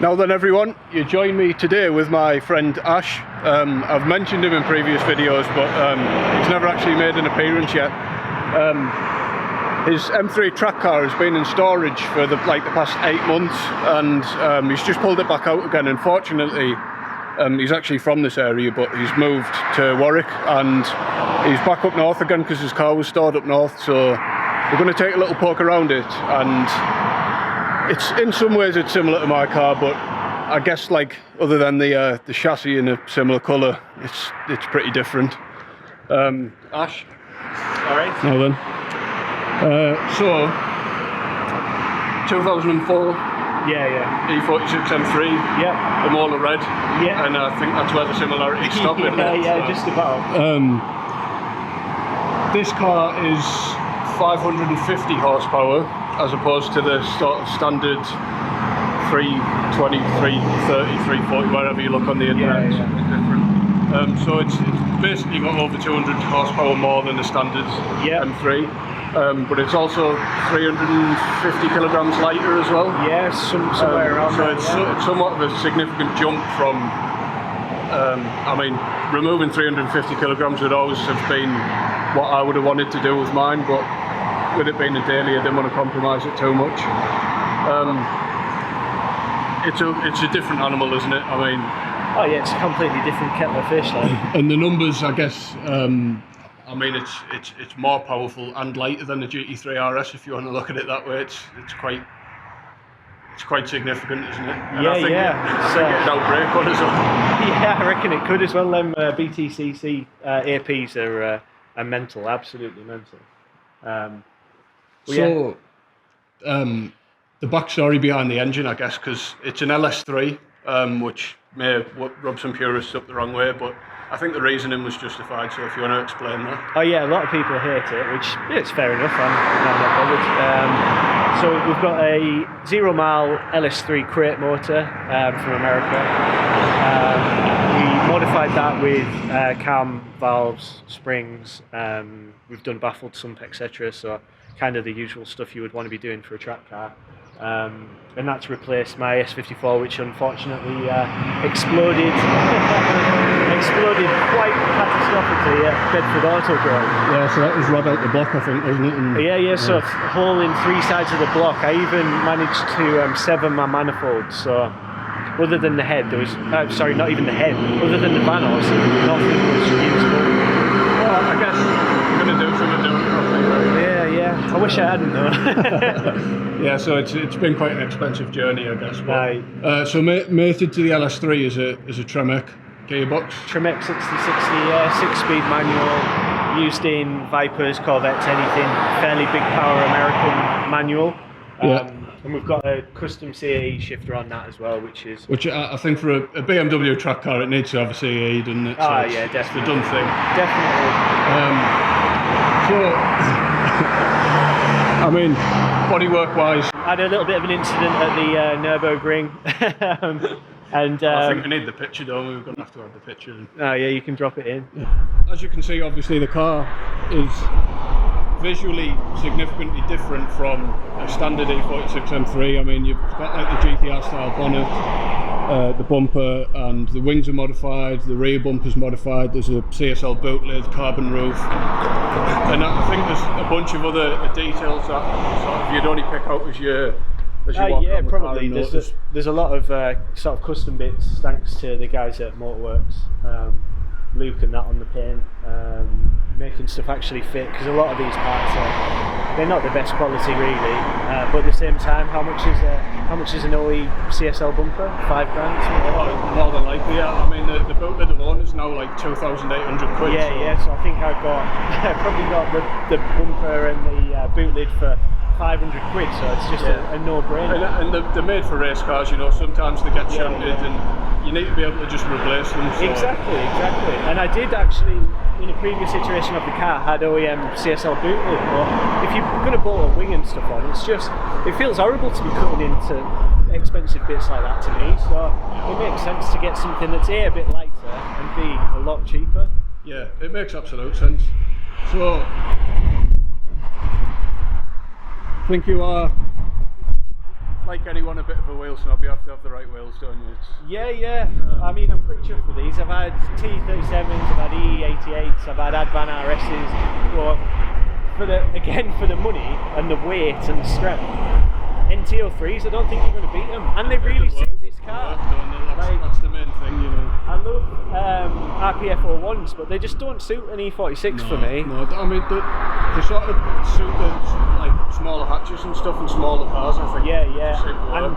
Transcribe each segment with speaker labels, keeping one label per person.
Speaker 1: Now then everyone, you join me today with my friend Ash. I've mentioned him in previous videos, but he's never actually made an appearance yet. His M3 track car has been in storage for the past 8 months, and he's just pulled it back out again. Unfortunately, he's actually from this area, but he's moved to Warwick and he's back up north again because his car was stored up north. So we're going to take a little poke around it, and it's in some ways it's similar to my car, but I guess other than the chassis in a similar colour, it's pretty different. Ash.
Speaker 2: All right.
Speaker 1: Now then. So 2004.
Speaker 2: Yeah.
Speaker 1: E46 M3.
Speaker 2: Yeah.
Speaker 1: The Mola red.
Speaker 2: Yeah.
Speaker 1: And I think that's where the similarities stop.
Speaker 2: Yeah, just about.
Speaker 1: This car is 550 horsepower as opposed to the sort of standard 320, 330, 340, wherever you look on the internet.
Speaker 2: Yeah.
Speaker 1: It's different. So it's basically got over 200 horsepower more than the standard M3. But it's also 350 kilograms lighter as well.
Speaker 2: Yeah, somewhere around
Speaker 1: so
Speaker 2: there.
Speaker 1: It's somewhat of a significant jump from, I mean, removing 350 kilograms would always have been what I would have wanted to do with mine, but with it being a daily, I didn't want to compromise it too much. It's a different animal, isn't it? I mean...
Speaker 2: Oh yeah, it's a completely different kettle of fish,
Speaker 1: And the numbers, I guess, I mean, it's more powerful and lighter than the GT3 RS, if you want to look at it that way. It's quite significant, isn't it? And I think it'd outbrake one as well.
Speaker 2: Yeah, I reckon it could as well. Them BTCC APs are mental, absolutely mental.
Speaker 1: The backstory behind the engine, I guess, because it's an LS3, which may rub some purists up the wrong way, but I think the reasoning was justified, so if you want to explain that.
Speaker 2: Oh yeah, a lot of people hate it, which it's fair enough, I'm not bothered. So we've got a 0 mile LS3 crate motor from America. We modified that with cam, valves, springs, we've done baffled sump, etc. So kind of the usual stuff you would want to be doing for a track car. And that's replaced my S54, which unfortunately exploded quite catastrophically at Bedford Autodrome.
Speaker 1: Yeah, so that was right out the block, I think, wasn't it? And,
Speaker 2: yeah, so a hole in 3 sides of the block. I even managed to sever my manifold, so other than the head, there was, sorry, not even the head, other than the vanos, nothing was usable.
Speaker 1: Well, I guess I'm going to do something different.
Speaker 2: Yeah, I wish I hadn't though.
Speaker 1: Yeah, so it's been quite an expensive journey, I guess. But,
Speaker 2: right.
Speaker 1: So mated to the LS3 is a Tremec gearbox.
Speaker 2: Tremec 6060, 6-speed manual, used in Vipers, Corvettes, anything. Fairly big power American manual. And we've got a custom CAE shifter on that as well, which I
Speaker 1: think for a BMW track car, it needs to have a CAE, doesn't it? So
Speaker 2: yeah, definitely.
Speaker 1: It's the done thing.
Speaker 2: Definitely.
Speaker 1: I mean, bodywork-wise,
Speaker 2: I had a little bit of an incident at the Nurburgring, and
Speaker 1: I think we need the picture, though. We're going to have to have the picture.
Speaker 2: Oh yeah, you can drop it in.
Speaker 1: As you can see, obviously the car is visually significantly different from a standard E46 M3. I mean, you've got the GTR style bonnet, the bumper, and the wings are modified, the rear bumper's modified, there's a CSL boot lid, carbon roof, and I think there's a bunch of other details that sort of you'd only pick out as you walk around the
Speaker 2: probably.
Speaker 1: car.
Speaker 2: There's a lot of sort of custom bits thanks to the guys at Motorworks, Luke and that on the paint, making stuff actually fit, because a lot of these parts they're not the best quality really, but at the same time, how much is an OE CSL bumper? $5 grand?
Speaker 1: More than likely, yeah. I mean, the boot lid alone is now like 2,800 quid.
Speaker 2: Yeah, so I think I probably got the bumper and the boot lid for 500 quid, so it's just a no-brainer.
Speaker 1: And they're made for race cars, you know, sometimes they get shunted and you need to be able to just replace them. So.
Speaker 2: Exactly. And I did actually, in a previous iteration of the car, had OEM CSL boot lid, but if you're going to bolt a wing and stuff on, it feels horrible to be cutting into expensive bits like that to me, so it makes sense to get something that's A bit lighter and B a lot cheaper.
Speaker 1: Yeah, it makes absolute sense. So I think you are like anyone, a bit of a wheel snob. You have to have the right wheels, don't you?
Speaker 2: Yeah. I mean, I'm pretty chuffed with these. I've had T37s, I've had E88s, I've had Advan RSs, but for the money and the weight and the strength, NT03s, I don't think you're going to beat them. And they really suit this car.
Speaker 1: That's the main thing, you know.
Speaker 2: I love RPF01s, but they just don't suit an E46 for me.
Speaker 1: No, I mean, they sort of suit the like smaller hatches and stuff and smaller cars, I think.
Speaker 2: Yeah. And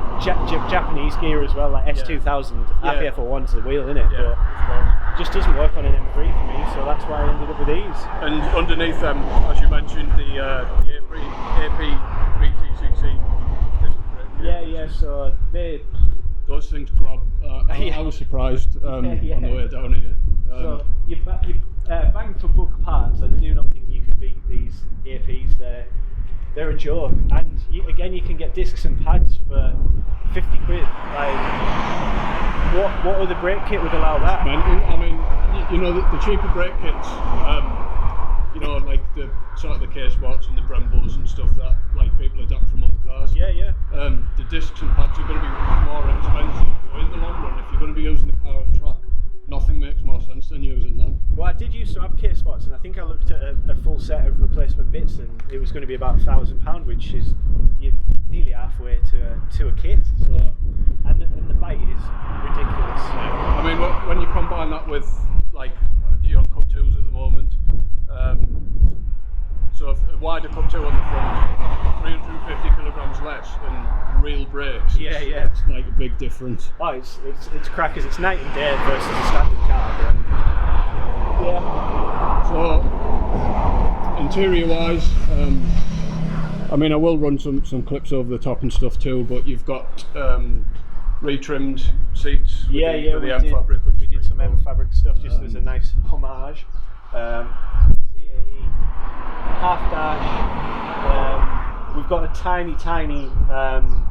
Speaker 2: Japanese gear as well, like S2000, RPF01's the wheel, innit?
Speaker 1: Yeah,
Speaker 2: but it just doesn't work on an M3 for me, so that's why I ended up with these.
Speaker 1: And underneath them, as you mentioned, the AP BTCC.
Speaker 2: Yeah, so
Speaker 1: those things grab. I was surprised on the way down here.
Speaker 2: So you bang for buck parts. I do not think you could beat these APs. They're a joke, and again you can get discs and pads for 50 quid. Like, what other brake kit would allow that?
Speaker 1: I mean, you know, the cheaper brake kits, you know, like the sort of the K-Sports and the Brembos and stuff that like people adapt from other cars.
Speaker 2: Yeah.
Speaker 1: The discs and pads are going to be more expensive. So in the long run, if you're going to be using the car on track, nothing makes more sense than using them.
Speaker 2: Well, I did used to have K-Spots, and I think I looked at a full set of replacement bits, and it was going to be about £1,000, which is nearly halfway to a kit. So, and the bite is ridiculous.
Speaker 1: Yeah. I mean, when you combine that with like you're on Cup 2s at the moment, so a wider Cup 2 on the front, 350 kilograms less, and real brakes.
Speaker 2: Yeah.
Speaker 1: It's like a big difference.
Speaker 2: Oh, it's crackers. It's night and day versus a standard car. But yeah.
Speaker 1: So interior wise, I mean, I will run some clips over the top and stuff too, but you've got retrimmed seats.
Speaker 2: For the
Speaker 1: M fabric.
Speaker 2: We did some M fabric stuff just as a nice homage. Half dash. We've got a tiny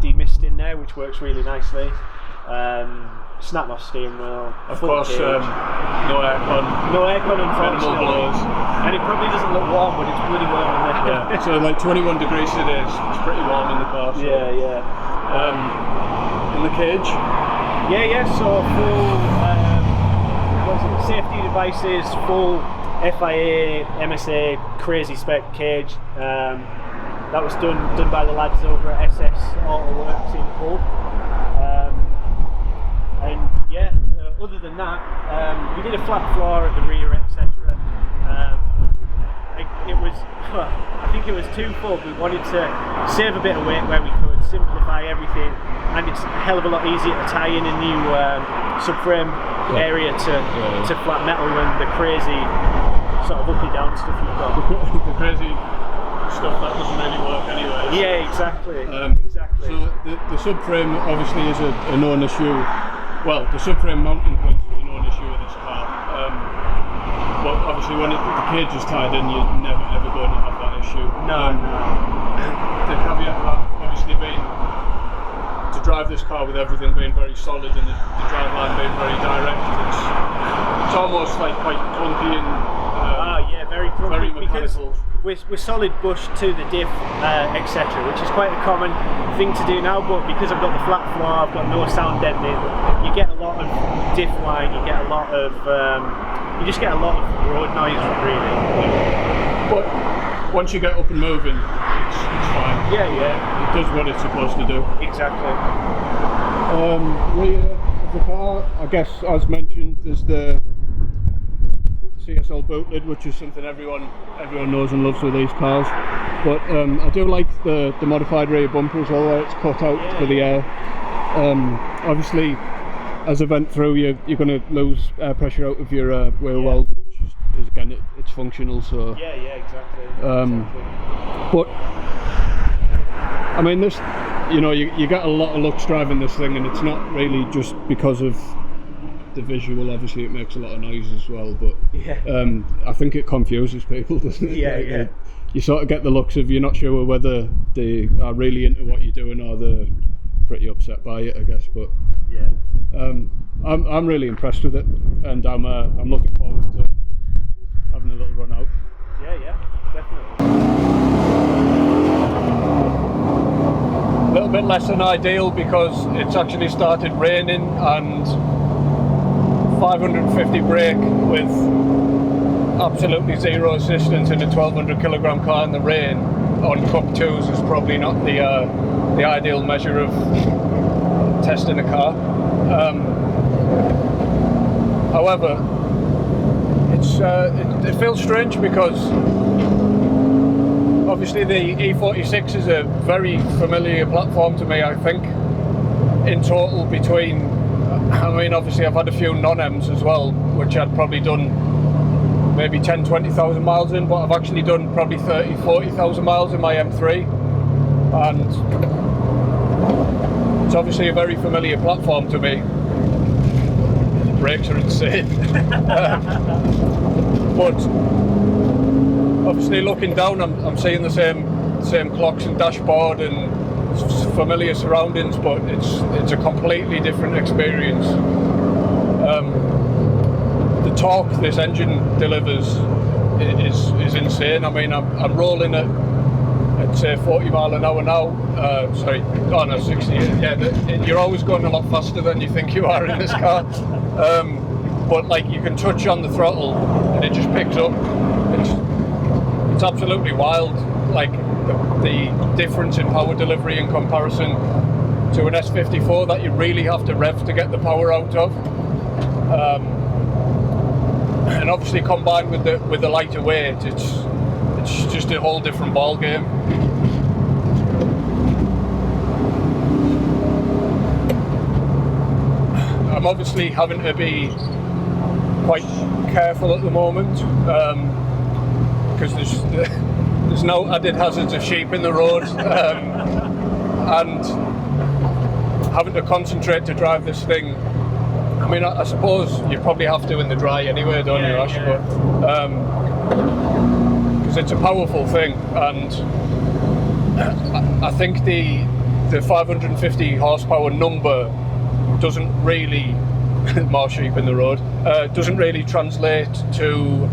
Speaker 2: demist in there, which works really nicely. Snap off steering wheel.
Speaker 1: Of course, no aircon.
Speaker 2: No aircon, unfortunately.
Speaker 1: Blows.
Speaker 2: And it probably doesn't look warm, but it's bloody warm in there.
Speaker 1: Yeah. So like 21 degrees today. It's pretty warm in the car. So.
Speaker 2: Yeah.
Speaker 1: In the cage.
Speaker 2: Yeah. So full safety devices, full FIA, MSA, crazy spec cage. That was done by the lads over at SS Auto Works in Hull. Other than that, we did a flat floor at the rear, etc. I think it was twofold. We wanted to save a bit of weight where we could, simplify everything, and it's a hell of a lot easier to tie in a new subframe area to flat metal than the crazy sort of uppy down stuff you've got.
Speaker 1: The crazy stuff that doesn't really work anyway.
Speaker 2: Yeah, exactly.
Speaker 1: Exactly. So the subframe obviously is a known issue. Well, the subframe mounting points are a known issue with this car. But obviously when the cage is tied in, you're never ever going to have that issue.
Speaker 2: No.
Speaker 1: The caveat of that obviously being to drive this car with everything being very solid and the drive line being very direct, it's almost like quite clunky and
Speaker 2: very clunky,
Speaker 1: very mechanical.
Speaker 2: We're solid bush to the diff, etc., which is quite a common thing to do now, but because I've got the flat floor, I've got no sound deadening, you get a lot of diff line, you get a lot of you just get a lot of road noise, really.
Speaker 1: But once you get up and moving, it's fine.
Speaker 2: Yeah.
Speaker 1: It does what it's supposed to do.
Speaker 2: Exactly.
Speaker 1: Rear of the car, I guess, as mentioned, there's the CSL boot lid, which is something everyone knows and loves with these cars. But I do like the modified rear bumper as well, where it's cut out for the air. Obviously, as I went through, you're going to lose air pressure out of your wheel wells, which is again, it's functional. So
Speaker 2: exactly.
Speaker 1: But I mean, this, you know, you get a lot of looks driving this thing, and it's not really just because of the visual. Obviously it makes a lot of noise as well, but I think it confuses people, doesn't it? You sort of get the looks of, you're not sure whether they are really into what you're doing or they're pretty upset by it, I guess. But I'm really impressed with it, and I'm looking forward to having a little run out.
Speaker 2: Yeah, definitely.
Speaker 1: A little bit less than ideal because it's actually started raining, and 550 brake with absolutely zero assistance in a 1200 kilogram car in the rain on Cup 2s is probably not the ideal measure of testing a car. However, it feels strange because obviously the E46 is a very familiar platform to me. I think in total between, I mean obviously I've had a few non-Ms as well, which I'd probably done maybe 10-20,000 miles in, but I've actually done probably 30-40,000 miles in my M3, and it's obviously a very familiar platform to me. The brakes are insane. But obviously looking down, I'm seeing the same clocks and dashboard and familiar surroundings, but it's a completely different experience. The torque this engine delivers is insane. I mean, I'm rolling at say 40 mile an hour now. Sorry, oh no, 60. Yeah, you're always going a lot faster than you think you are in this car. But like you can touch on the throttle and it just picks up. It's absolutely wild. Like the difference in power delivery in comparison to an S54 that you really have to rev to get the power out of. And obviously combined with the lighter weight, it's just a whole different ball game. I'm obviously having to be quite careful at the moment because there's no added hazards of sheep in the road, and having to concentrate to drive this thing. I mean, I suppose you probably have to in the dry anyway, don't you, Ash?
Speaker 2: Yeah.
Speaker 1: But because it's a powerful thing, and I think the 550 horsepower number doesn't really more sheep in the road doesn't really translate to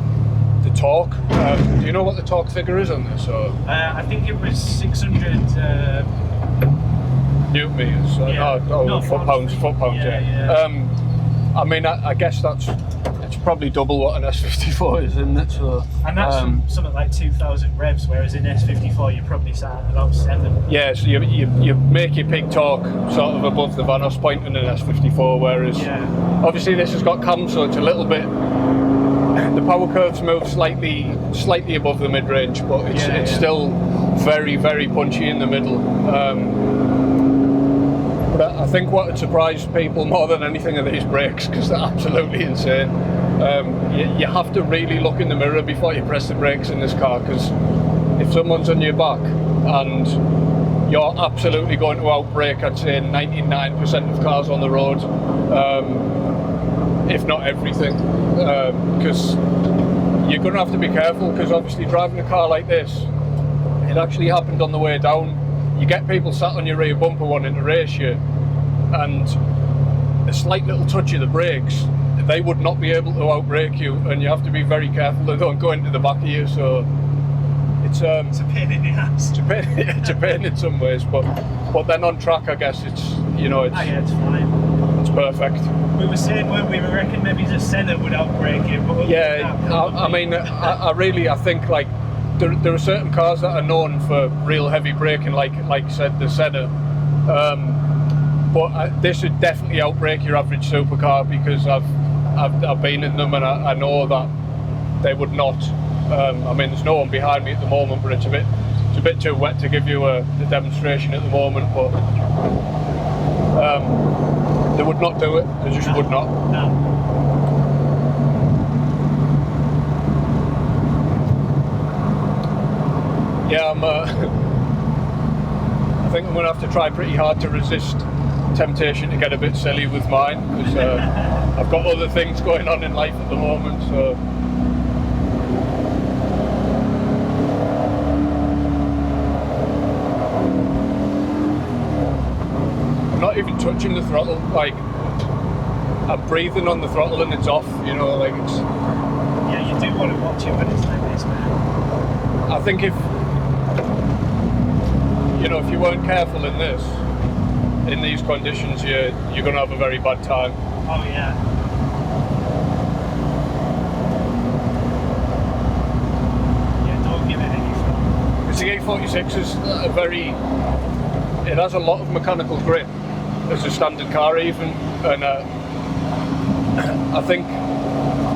Speaker 1: the torque. Do you know what the torque figure is on this? Or?
Speaker 2: I think it was 600
Speaker 1: Newton meters. No, foot-pounds. Yeah. I mean, I guess it's probably double what an S54 is, isn't it? So,
Speaker 2: and that's something like 2,000 revs, whereas in S54 you're probably sat at about 7.
Speaker 1: Yeah, so you make your peak torque sort of above the Vanos point in an S54, whereas obviously this has got cams, so it's a little bit. The power curves move slightly above the mid-range, but it's still very, very punchy in the middle. But I think what would surprise people more than anything are these brakes, because they're absolutely insane. You have to really look in the mirror before you press the brakes in this car, because if someone's on your back and you're absolutely going to outbrake, I'd say 99% of cars on the road, if not everything, because you're going to have to be careful, because obviously driving a car like this, it actually happened on the way down. You get people sat on your rear bumper wanting to race you, and a slight little touch of the brakes, they would not be able to outbrake you, and you have to be very careful they don't go into the back of you. So it's a pain in the ass. It's a pain in some ways, but then on track, I guess it's
Speaker 2: it's fine.
Speaker 1: It's perfect.
Speaker 2: We were saying, weren't we? We reckon maybe the Senna would outbrake it, but
Speaker 1: I mean, I think like. There are certain cars that are known for real heavy braking, like you said, the Senna. But this would definitely outbrake your average supercar, because I've been in them and I know that they would not. I mean, there's no one behind me at the moment, but it's a bit too wet to give you a demonstration at the moment. But they would not do it. They just would not.
Speaker 2: No.
Speaker 1: Yeah, I think I'm going to have to try pretty hard to resist temptation to get a bit silly with mine, because I've got other things going on in life at the moment, so. I'm not even touching the throttle, like, I'm breathing on the throttle and it's off, like it's.
Speaker 2: Yeah, you do want to watch it when it's like this, man.
Speaker 1: I think if you weren't careful in this, in these conditions, you're going to have a very bad time.
Speaker 2: Oh yeah. Yeah, don't give it any thought.
Speaker 1: Because the E46 is it has a lot of mechanical grip as a standard car even, and I think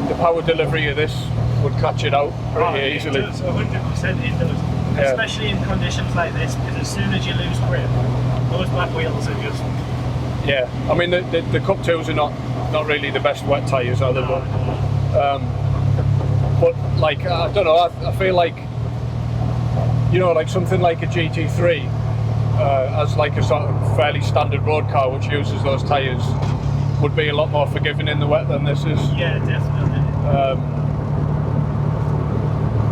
Speaker 1: the power delivery of this would catch it out pretty easily.
Speaker 2: It does, 100% it does.
Speaker 1: Yeah.
Speaker 2: Especially in conditions like this, because as soon as you lose grip, those back wheels are just...
Speaker 1: Yeah, I mean the Cup 2s are not really the best wet tyres, are they? But like, I don't know, I feel like, you know, like something like a GT3 as like a sort of fairly standard road car which uses those tyres would be a lot more forgiving in the wet than this is.
Speaker 2: Yeah, definitely.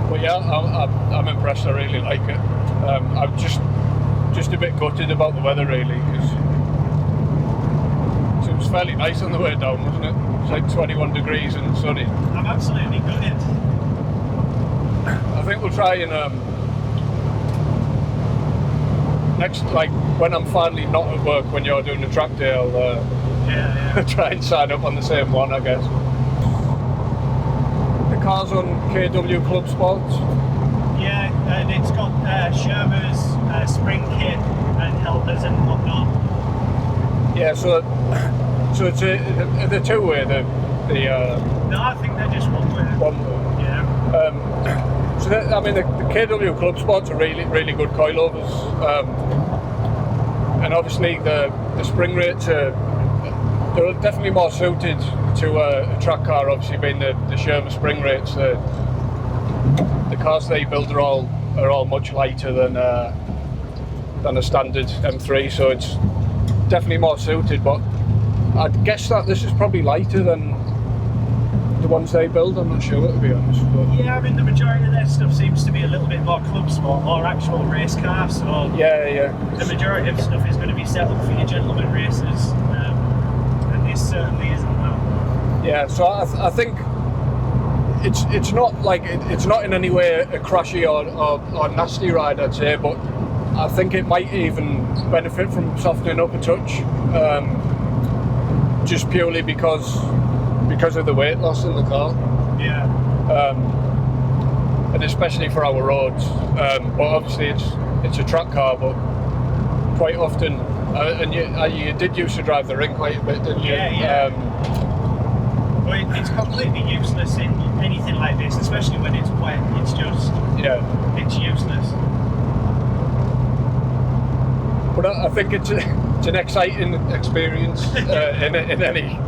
Speaker 1: But yeah, I'm impressed. I really like it. I'm just a bit gutted about the weather really, because it was fairly nice on the way down, wasn't it? It's like 21 degrees and sunny.
Speaker 2: I'm absolutely gutted.
Speaker 1: I think we'll try and next, like when I'm finally not at work, when you're doing the track day, I'll try and sign up on the same one, I guess. The car's on KW Club Sports.
Speaker 2: Yeah, and it's got Schirmer's spring kit and helpers and whatnot.
Speaker 1: Yeah, so it's the two-way,
Speaker 2: No, I think they're just one way.
Speaker 1: one way.
Speaker 2: Yeah.
Speaker 1: So I mean, the KW Club Sports are really good coilovers, and obviously the spring rates are they're definitely more suited to a track car. Obviously, being the Schirmer spring rates, the cars they build are all much lighter than a standard M3, so it's definitely more suited. But I'd guess that this is probably lighter than the ones they build. I'm not sure, to be honest. But
Speaker 2: Yeah, I mean the majority of their stuff seems to be a little bit more club sport, more actual race cars. So
Speaker 1: yeah.
Speaker 2: the majority of stuff is going to be set up for your gentleman races, and this certainly isn't that.
Speaker 1: Yeah, so I think it's not like it's not in any way a crashy or nasty ride, I'd say, but I think it might even benefit from softening up a touch, just purely because of the weight loss in the car.
Speaker 2: Yeah.
Speaker 1: And especially for our roads. But obviously it's a track car, but quite often, and you did used to drive the ring quite a bit, didn't you?
Speaker 2: Yeah. But it's completely useless in anything like this, especially when it's wet. It's just it's useless.
Speaker 1: But I think it's an exciting experience in any.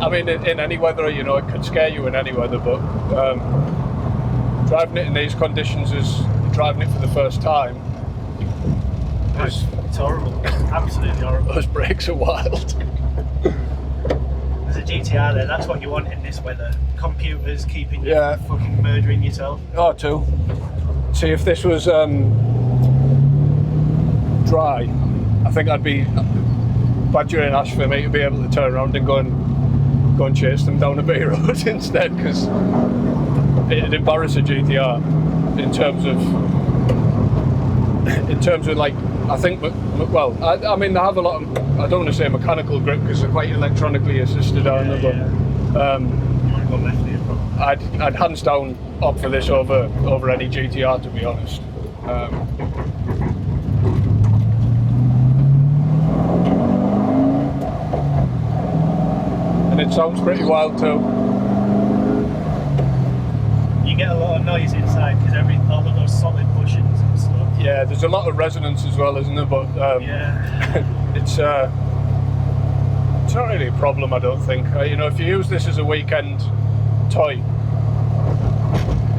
Speaker 1: I mean, in any weather, you know, it could scare you in any weather, but driving it in these conditions is driving it for the first time.
Speaker 2: It's horrible. Absolutely horrible.
Speaker 1: Those brakes are wild.
Speaker 2: There's a GTR there, that's what you want in this weather. Computers keeping you
Speaker 1: Yeah.
Speaker 2: from fucking murdering yourself.
Speaker 1: Oh, too. See, if this was dry, I think I'd be badgering Ash for me to be able to turn around and go and chase them down a B road instead, because it'd embarrass a GTR in terms of like, I think, well, I mean they have a lot of, I don't want to say mechanical grip because they're quite electronically assisted, aren't they? But
Speaker 2: You want to go left here, probably.
Speaker 1: I'd hands down opt for this over any GTR, to be honest. And it sounds pretty wild too.
Speaker 2: You get a lot of noise inside because all of those solid bushings and stuff.
Speaker 1: Yeah, there's a lot of resonance as well, isn't there? But it's not really a problem, I don't think. You know, if you use this as a weekend toy,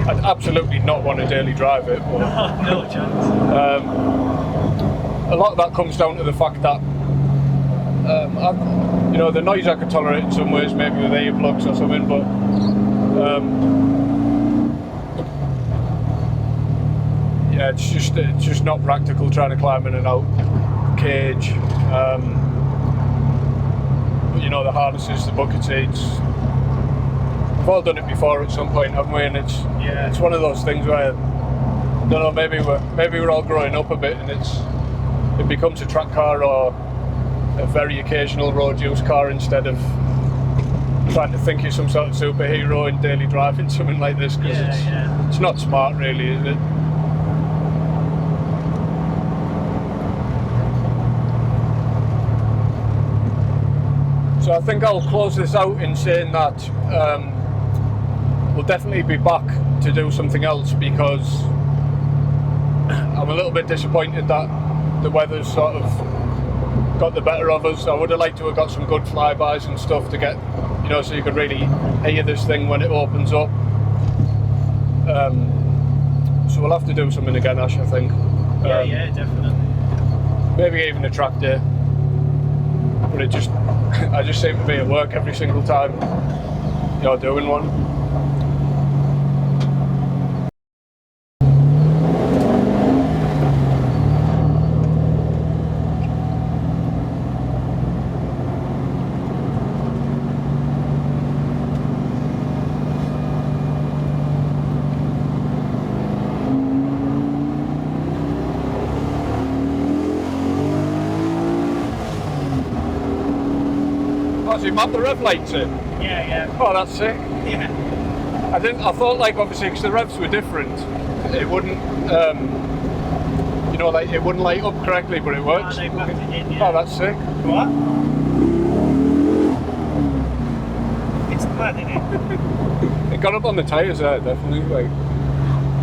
Speaker 1: I'd absolutely not want to daily drive it. But,
Speaker 2: no chance.
Speaker 1: a lot of that comes down to the fact that you know, the noise I could tolerate in some ways, maybe with earplugs or something, but yeah, it's just not practical trying to climb in and out cage. You know, the harnesses, the bucket seats. We've all done it before at some point, haven't we? And it's one of those things where, I don't know, maybe we're all growing up a bit, and it becomes a track car or a very occasional road use car instead of trying to think you're some sort of superhero in daily driving, something like this, because it's not smart really, is it? So I think I'll close this out in saying that we'll definitely be back to do something else, because I'm a little bit disappointed that the weather's sort of got the better of us. I would have liked to have got some good flybys and stuff to get, you know, so you could really hear this thing when it opens up. So we'll have to do something again, Ash, I think.
Speaker 2: Yeah, definitely.
Speaker 1: Maybe even a track day. But it just, I just seem to be at work every single time you're doing one. You map the rev lights in?
Speaker 2: Yeah.
Speaker 1: Oh, that's sick.
Speaker 2: Yeah.
Speaker 1: I thought, like, obviously because the revs were different, it wouldn't, you know, like it wouldn't light up correctly, but it works.
Speaker 2: Oh, they mapped it in, yeah.
Speaker 1: Oh, that's sick.
Speaker 2: What? It's mad, isn't it?
Speaker 1: It got up on the tyres there, definitely. Like,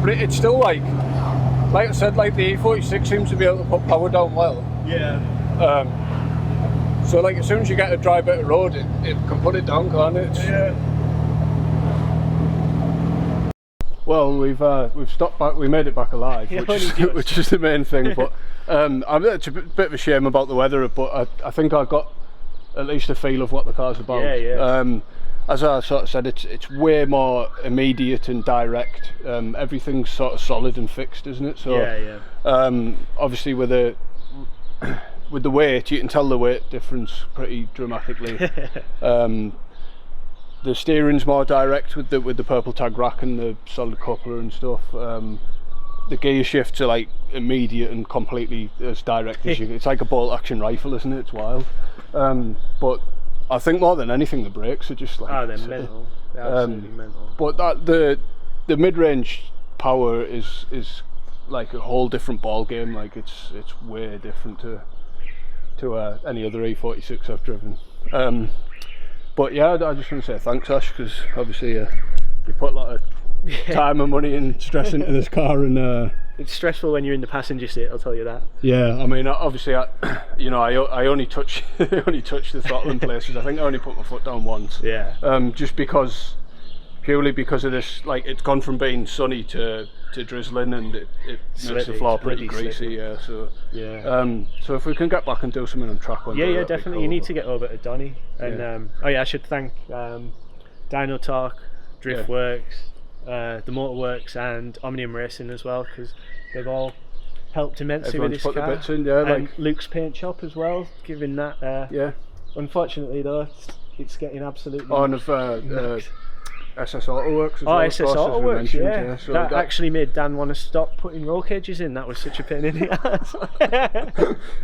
Speaker 1: but it's still like I said, like the E46 seems to be able to put power down well.
Speaker 2: Yeah.
Speaker 1: So like as soon as you get a dry bit of road, it can put it down, can't it?
Speaker 2: Yeah.
Speaker 1: Well, we've stopped back. We made it back alive,
Speaker 2: Yeah,
Speaker 1: which is the main thing. But it's a bit of a shame about the weather. But I think I got at least a feel of what the car's about.
Speaker 2: Yeah.
Speaker 1: As I sort of said, it's way more immediate and direct. Everything's sort of solid and fixed, isn't it? So obviously with the weight, you can tell the weight difference pretty dramatically. The steering's more direct with the purple tag rack and the solid coupler and stuff. The gear shifts are like immediate and completely as direct as you can. It's like a bolt action rifle, isn't it? It's wild. But I think more than anything, the brakes are just like,
Speaker 2: they're mental. They're absolutely mental.
Speaker 1: But the mid-range power is like a whole different ball game. Like it's way different to any other E46 I've driven. But yeah, I just want to say thanks, Ash, because obviously you put a lot of time and money and stress into this car, and
Speaker 2: it's stressful when you're in the passenger seat, I'll tell you that.
Speaker 1: Yeah, I mean, obviously, I only touch the throttle in places. I think I only put my foot down once.
Speaker 2: Yeah.
Speaker 1: Just purely because of this, like it's gone from being sunny to drizzling, and it makes the floor pretty greasy. Slippy. Yeah. So so if we can get back and do something on track one day,
Speaker 2: yeah, definitely. Cool. You need to get over to Donny, and I should thank Dino Talk, Driftworks, the Motorworks, and Omnium Racing as well, because they've all helped immensely with this car.
Speaker 1: The bits in,
Speaker 2: and Luke's Paint Shop as well, giving that. Unfortunately though, it's getting absolutely.
Speaker 1: SS Autoworks as well.
Speaker 2: SS Autoworks, yeah.
Speaker 1: So
Speaker 2: that actually made Dan want to stop putting roll cages in. That was such a pain in the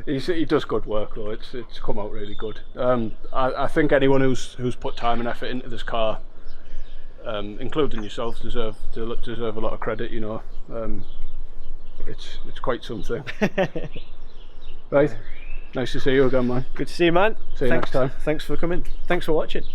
Speaker 2: ass.
Speaker 1: He does good work though. It's come out really good. I think anyone who's put time and effort into this car, including yourself, deserve a lot of credit. You know, it's quite something. Right. Nice to see you again, man.
Speaker 2: Good to see you, man.
Speaker 1: See you next time.
Speaker 2: Thanks for coming. Thanks for watching.